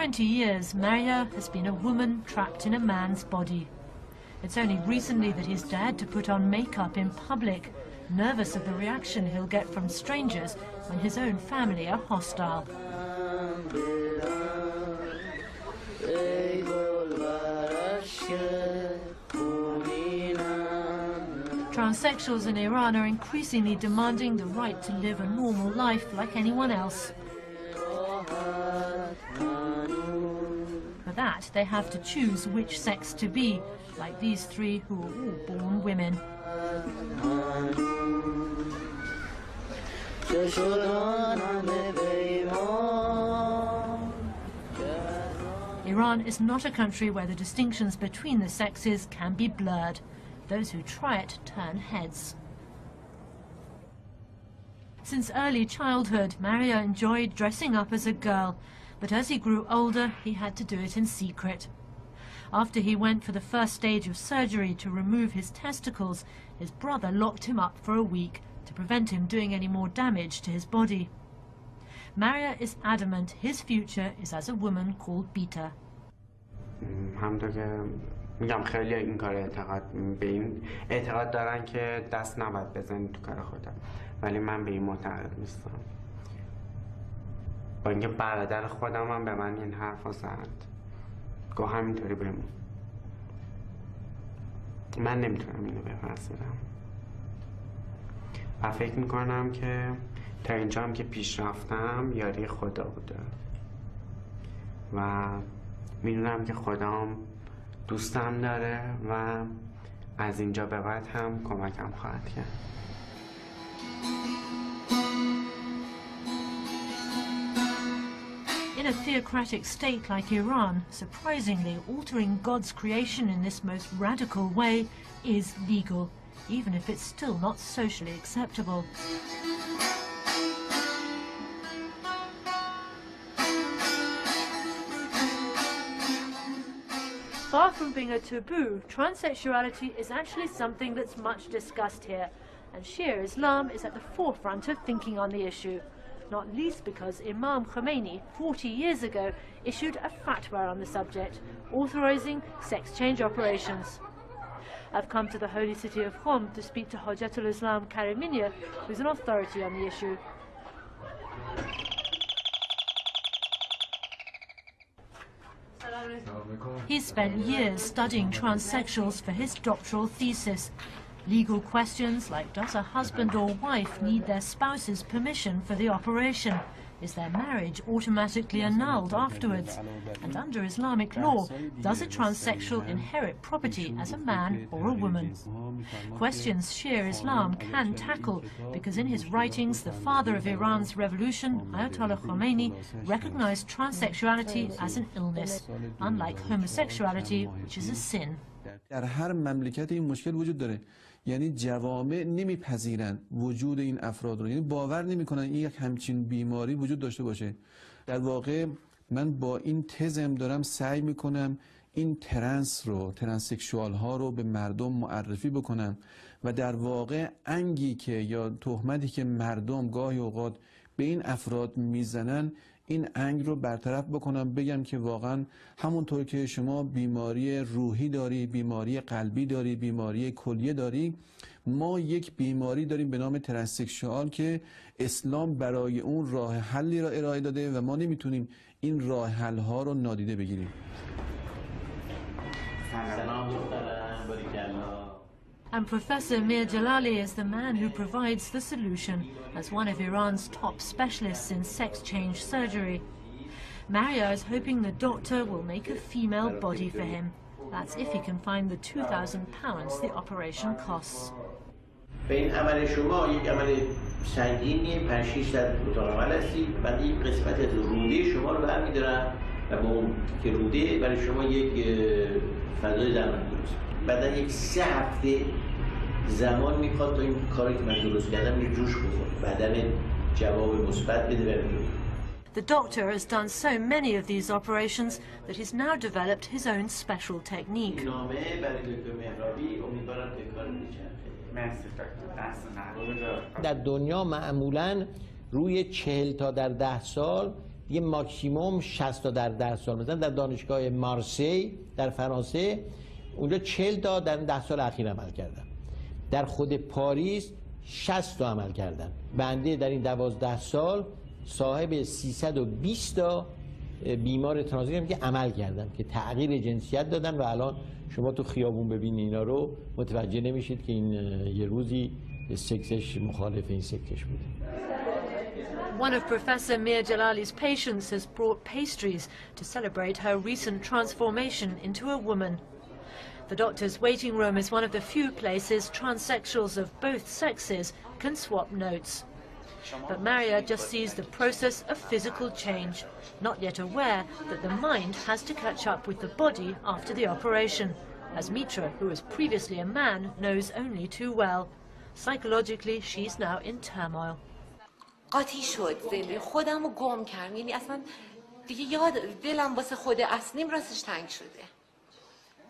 20 years, Maria has been a woman trapped in a man's body. It's only recently that he's dared to put on makeup in public, nervous of the reaction he'll get from strangers when his own family are hostile. Transsexuals in Iran are increasingly demanding the right to live a normal life like anyone else. For that, they have to choose which sex to be, like these three who are all born women. Iran is not a country where the distinctions between the sexes can be blurred. Those who try it turn heads. Since early childhood, Maria enjoyed dressing up as a girl, but as he grew older, he had to do it in secret. After he went for the first stage of surgery to remove his testicles, his brother locked him up for a week to prevent him doing any more damage to his body. Maria is adamant his future is as a woman called Beta. میگم خیلی این کار اعتقاد دارن که دست نباید بزنید تو کار خودم، ولی من به این معتقد نیستم. با اینکه برادر خودم هم به من این حرفو زد، گفت همینطوری بمون. من نمیتونم اینو بپذیرم و فکر میکنم که تا اینجا هم که پیش رفتم یاری خدا بوده و میدونم که خدام دوستم داره و از اینجا به بعد هم کمکم خواهد کرد. In a theocratic state like Iran, surprisingly, altering God's creation in this most radical way is legal, even if it's still not socially acceptable. Far from being a taboo, transsexuality is actually something that's much discussed here, and Shia Islam is at the forefront of thinking on the issue, not least because Imam Khomeini 40 years ago issued a fatwa on the subject, authorizing sex change operations. I've come to the holy city of Qom to speak to Hujjatul Islam Kariminia, who's an authority on the issue. He's spent years studying transsexuals for his doctoral thesis. Legal questions like, does a husband or wife need their spouse's permission for the operation? Is their marriage automatically annulled afterwards? And under Islamic law, does a transsexual inherit property as a man or a woman? Questions Shia Islam can tackle because in his writings, the father of Iran's revolution, Ayatollah Khomeini, recognized transsexuality as an illness, unlike homosexuality, which is a sin. در هر مملکت این مشکل وجود داره. یعنی جوامع نمیپذیرن وجود این افراد رو، یعنی باور نمیکنن این یک همچین بیماری وجود داشته باشه. در واقع من با این تزم دارم سعی میکنم این ترنس رو، ترنسسکوچوال ها رو به مردم معرفی بکنم و در واقع انگی که یا تهمتی که مردم گاهی اوقات به این افراد میزنن این انگ رو برطرف بکنم، بگم که واقعا همونطور که شما بیماری روحی داری، بیماری قلبی داری، بیماری کلیه داری، ما یک بیماری داریم به نام ترنسسکوچوال که اسلام برای اون راه حلی را ارائه داده و ما نمیتونیم این راه حل ها رو نادیده بگیریم. And Professor Mir Jalali is the man who provides the solution as one of Iran's top specialists in sex change surgery. Maria is hoping the doctor will make a female body for him. That's if he can find the £2,000 the operation costs. به این عمل شما یک عمل سنگینی 5-6 در اتاق عمل هستید. بعد این قسمت از روده شما رو برمی‌دارن و با اون که روده برای شما یک فضای درمانی درست. بعد یک 3 هفته زمان میخواد تا این کاری که من درست کردم رو جوش بخوره. بعدن جواب مثبت بده و بگیره. The doctor has done so many of these operations that he's now developed his own special technique. نامه برای دکتر مهرابی امیدوارم که کار بچرخه. در دنیا معمولاً روی 40 تا در 10 سال دیگه ماکسیموم 60 تا در 10 سال. مثلا در دانشگاه مارسی در فرانسه اونجا 40 تا در 10 سال اخیر عمل کردن. در خود پاریس 60 تا عمل کردن. بنده در این 12 سال صاحب 320 تا بیمار ترانسجندر که عمل کردن که تغییر جنسیت دادن و الان شما تو خیابون ببینید اینا رو متوجه نمیشید که این یه روزی سکسش مخالف این سکسش بوده. One of Professor Mir Jalali's patients has brought pastries to celebrate her recent transformation into a woman. The doctor's waiting room is one of the few places transsexuals of both sexes can swap notes. But Maria just sees the process of physical change, not yet aware that the mind has to catch up with the body after the operation, as Mitra, who was previously a man, knows only too well. Psychologically, she's now in turmoil. قاطی شد دل خودم رو گم کردم، یعنی اصلا دیگه یاد دلم واسه خود اصلیم راستش تنگ شده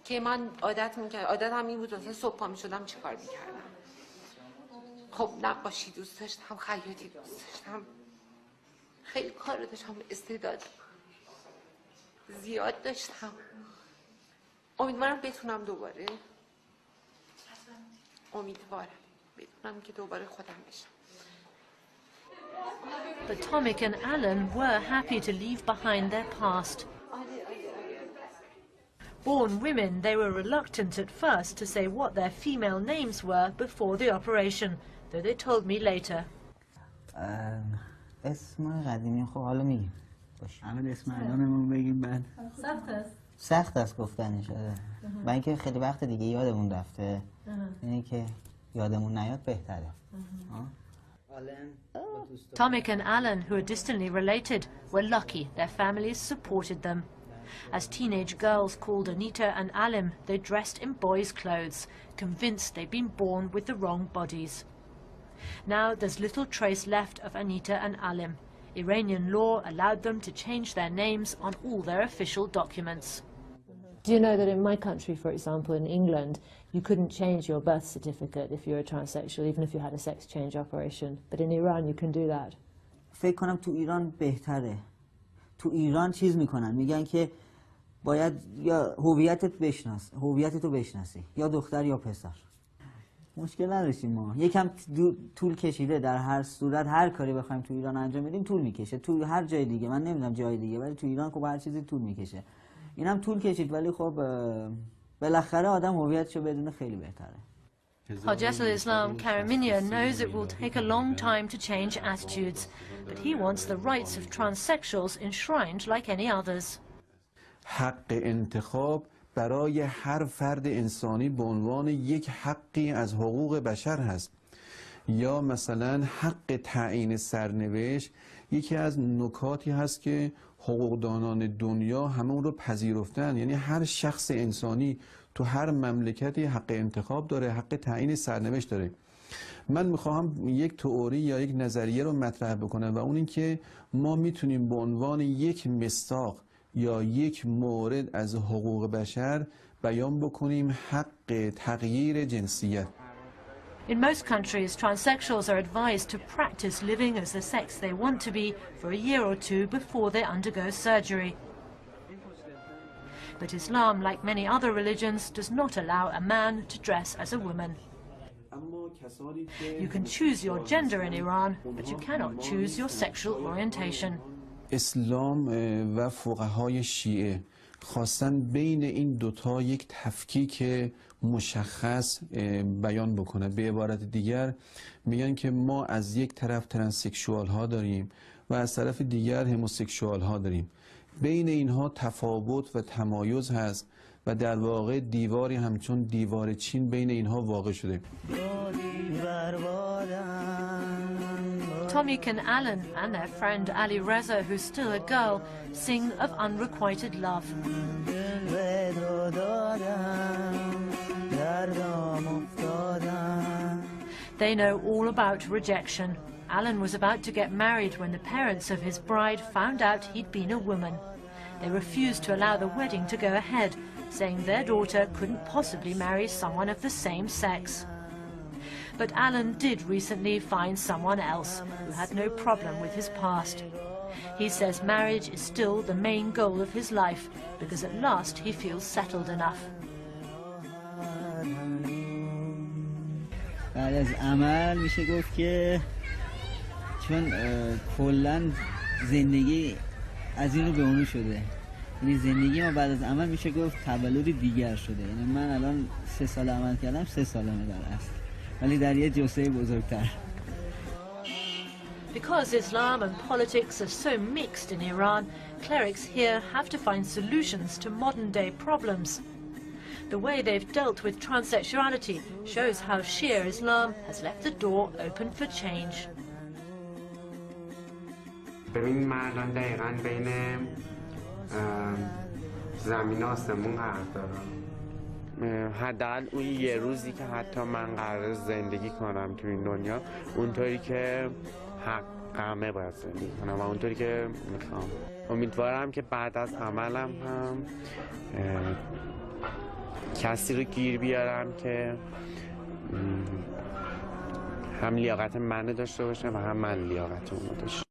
که من عادتم این بود مثلا صبح پا می‌شدم چیکار می‌کردم. خب نقاشی دوست داشتم، خیاطی دوست داشتم، خیلی کار داشتم، استعداد زیاد داشتم. امیدوارم بتونم دوباره که دوباره خودم بشم. But Tomic and Alan were happy to leave behind their past. Born women, they were reluctant at first to say what their female names were before the operation, though they told me later. اسم قدیمی خب حالا میگیم. باشه. اول اسم الانمون بگیم بعد. سخت است گفتنش. با اینکه خیلی وقت دیگه یادمون رفته. اینه که یادمون نیاد بهتره. Tomic and Alan, who are distantly related, were lucky their families supported them. As teenage girls called Anita and Alim, they dressed in boys' clothes, convinced they'd been born with the wrong bodies. Now there's little trace left of Anita and Alim. Iranian law allowed them to change their names on all their official documents. Do you know that in my country, for example, in England, you couldn't change your birth certificate if you're a transsexual, even if you had a sex change operation. But in Iran, you can do that. فکر کنم تو ایران بهتره. تو ایران چیز میکنن، میگن که باید یا هویتتو بشناسی، یا دختر یا پسر. مشکل نداشتیم ما. یکم طول کشیده، در هر صورت هر کاری بخوایم تو ایران انجام بدیم طول میکشه. تو هر جای دیگه من نمیدونم جای دیگه، ولی تو ایران خب هر چیزی طول میکشه. اینم طول کشید ولی خب بالاخره آدم هویتشو بدونه خیلی بهتره. Hajjat al-Islam Karaminia knows it will take a long time to change attitudes, but he wants the rights of transsexuals enshrined like any others. حق انتخاب برای هر فرد انسانی به عنوان یک حقی از حقوق بشر هست. یا مثلا حق تعیین سرنوشت یکی از نکاتی هست که حقوقدانان دنیا همه اون رو پذیرفتن. یعنی هر شخص انسانی تو هر مملکتی حق انتخاب داره، حق تعیین سرنوشت داره. من میخواهم یک تئوری یا یک نظریه رو مطرح بکنم و اون این که ما میتونیم به عنوان یک مصداق یا یک مورد از حقوق بشر بیان بکنیم حق تغییر جنسیت. In most countries, transsexuals are advised to practice living as the sex they want to be for a year or two before they undergo surgery. But Islam, like many other religions, does not allow a man to dress as a woman. You can choose your gender in Iran, but you cannot choose your sexual orientation. اسلام و فقهای شیعه خواستن بین این دوتا یک تفکیک مشخص بیان بکنن. به عبارت دیگر میگن که ما از یک طرف ترنسسکوچوال ها داریم و از طرف دیگر هموسکسوال ها داریم. بین اینها تفاوت و تمایز هست و در واقع دیواری همچون دیوار چین بین اینها واقع شده. Tomic and Alan and their friend Ali Reza, who's still a girl, sing of unrequited love. They know all about rejection. Alan was about to get married when the parents of his bride found out he'd been a woman. They refused to allow the wedding to go ahead, saying their daughter couldn't possibly marry someone of the same sex. But Alan did recently find someone else who had no problem with his past. He says marriage is still the main goal of his life because at last he feels settled enough. بعد از عمل میشه گفت که چون کلا زندگی از این رو به اونو شده، یعنی زندگی ما بعد از عمل میشه گفت تولد دیگر شده. یعنی من الان 3 سال عمل کردم، 3 سالمه در اصل، ولی در یه جسه بزرگتر. Because Islam and politics are so mixed in Iran, clerics here have to find solutions to modern-day problems. The way they've dealt with transsexuality shows how Shia Islam has left the door open for change. ببین من الان دقیقاً بین زمین و آسمون قرار دارم. حداقل اون یه روزی که حتی من قرار زندگی کنم تو این دنیا اونطوری که حقمه باید زندگی کنم و اونطوری که میخوام. امیدوارم که بعد از عملم هم کسی رو گیر بیارم که هم لیاقت منو داشته باشه و هم من لیاقت اونو داشته.